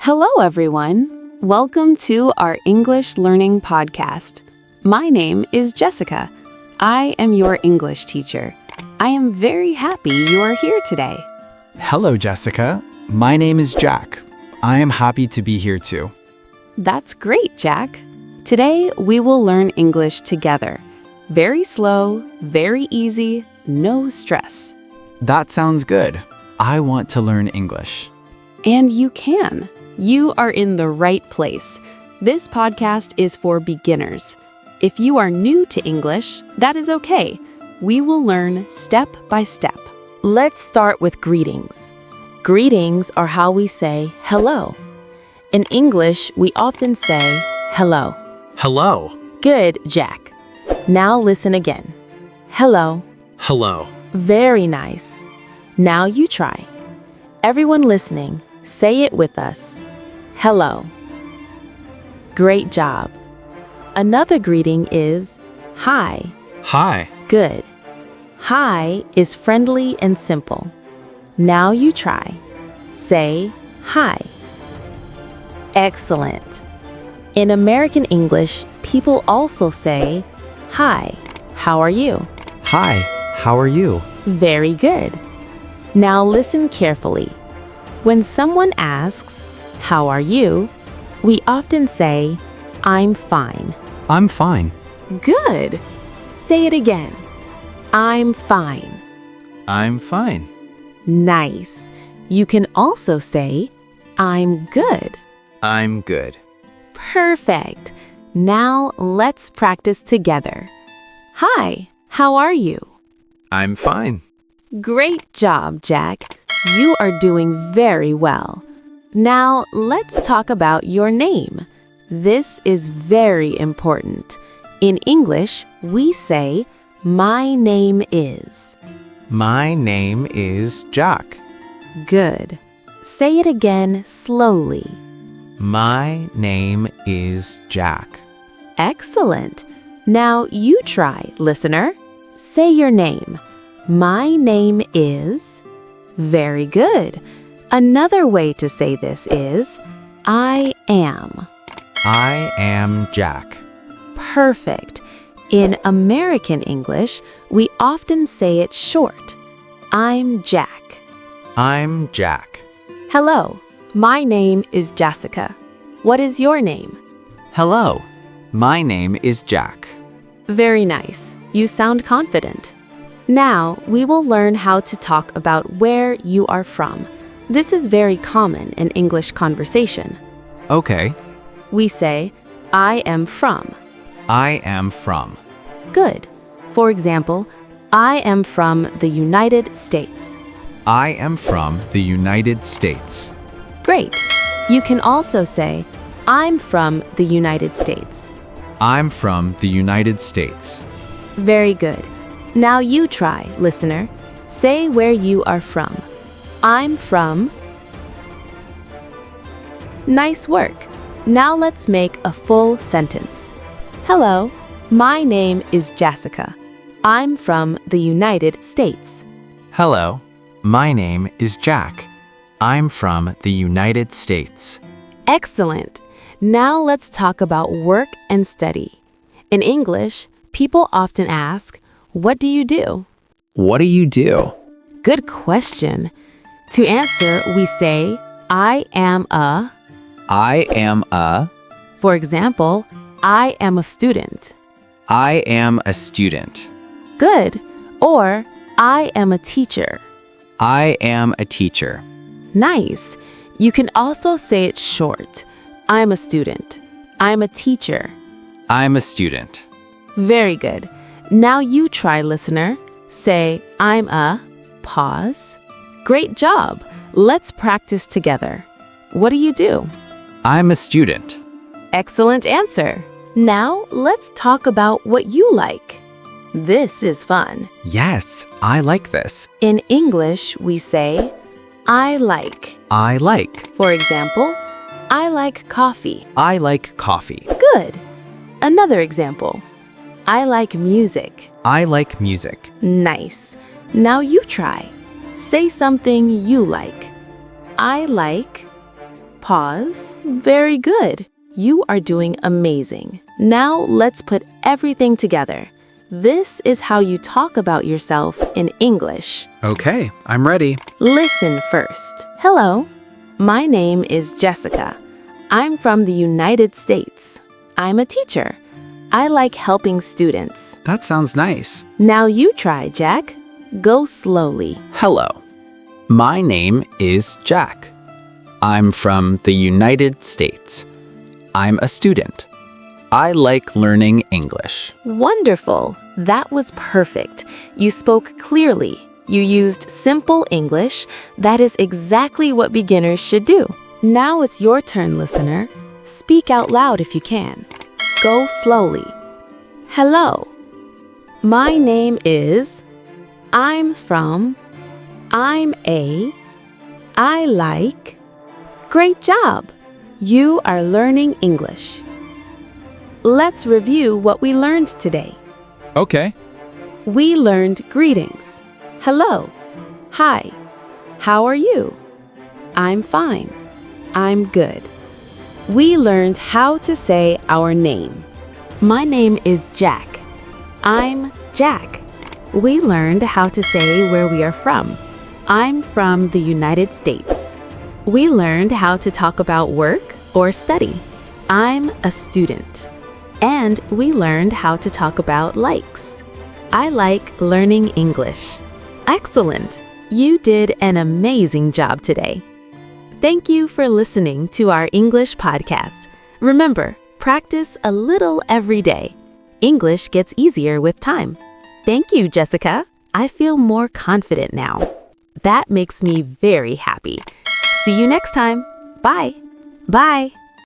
Hello, everyone. Welcome to our English Learning Podcast. My name is Jessica. I am your English teacher. I am very happy you are here today. Hello, Jessica. My name is Jack. I am happy to be here too. That's great, Jack. Today, we will learn English together. Very slow, very easy, no stress. That sounds good. I want to learn English. And you can. You are in the right place. This podcast is for beginners. If you are new to English, that is okay. We will learn step by step. Let's start with greetings. Greetings are how we say hello. In English, we often say hello. Hello. Good, Jack. Now listen again. Hello. Hello. Very nice. Now you try. Everyone listening, say it with us. Hello. Great job. Another greeting is hi. Hi. Good. Hi is friendly and simple. Now you try. Say hi. Excellent. In American English, people also say, hi, how are you? Hi, how are you? Very good. Now listen carefully. When someone asks, how are you? We often say, I'm fine. I'm fine. Good. Say it again. I'm fine. I'm fine. Nice. You can also say, I'm good. I'm good. Perfect. Now let's practice together. Hi, how are you? I'm fine. Great job, Jack. You are doing very well. Now let's talk about your name. This is very important. In English, we say, my name is. My name is Jack. Good. Say it again slowly. My name is Jack. Excellent. Now you try, listener. Say your name. My name is. Very good. Another way to say this is, I am. I am Jack. Perfect. In American English, we often say it short. I'm Jack. I'm Jack. Hello, my name is Jessica. What is your name? Hello. My name is Jack. Very nice. You sound confident. Now, we will learn how to talk about where you are from. This is very common in English conversation. Okay. We say, I am from. I am from. Good. For example, I am from the United States. I am from the United States. Great. You can also say, I'm from the United States. I'm from the United States. Very good. Now you try, listener. Say where you are from. I'm from. Nice work. Now let's make a full sentence. Hello, my name is Jessica. I'm from the United States. Hello. My name is Jack. I'm from the United States. Excellent. Now let's talk about work and study. In English, people often ask, what do you do? What do you do? Good question. To answer, we say, I am a. I am a. For example, I am a student. I am a student. Good. Or, I am a teacher. I am a teacher. Nice. You can also say it short. I'm a student. I'm a teacher. I'm a student. Very good. Now you try, listener. Say, I'm a, pause. Great job. Let's practice together. What do you do? I'm a student. Excellent answer. Now let's talk about what you like. This is fun. Yes, I like this. In English, we say, I like. I like. For example, I like coffee. I like coffee. Good. Another example. I like music. I like music. Nice. Now you try. Say something you like. I like. Pause. Very good. You are doing amazing. Now let's put everything together. This is how you talk about yourself in English. Okay, I'm ready. Listen first. Hello, my name is Jessica. I'm from the United States. I'm a teacher. I like helping students. That sounds nice. Now you try, Jack. Go slowly. Hello. My name is Jack. I'm from the United States. I'm a student. I like learning English. Wonderful. That was perfect. You spoke clearly. You used simple English. That is exactly what beginners should do. Now it's your turn, listener. Speak out loud if you can. Go slowly. Hello. My name is. I'm from. I'm a. I like. Great job. You are learning English. Let's review what we learned today. Okay. We learned greetings. Hello. Hi. How are you? I'm fine. I'm good. We learned how to say our name. My name is Jack. I'm Jack. We learned how to say where we are from. I'm from the United States. We learned how to talk about work or study. I'm a student. And we learned how to talk about likes. I like learning English. Excellent! You did an amazing job today. Thank you for listening to our English podcast. Remember, practice a little every day. English gets easier with time. Thank you, Jessica. I feel more confident now. That makes me very happy. See you next time. Bye. Bye.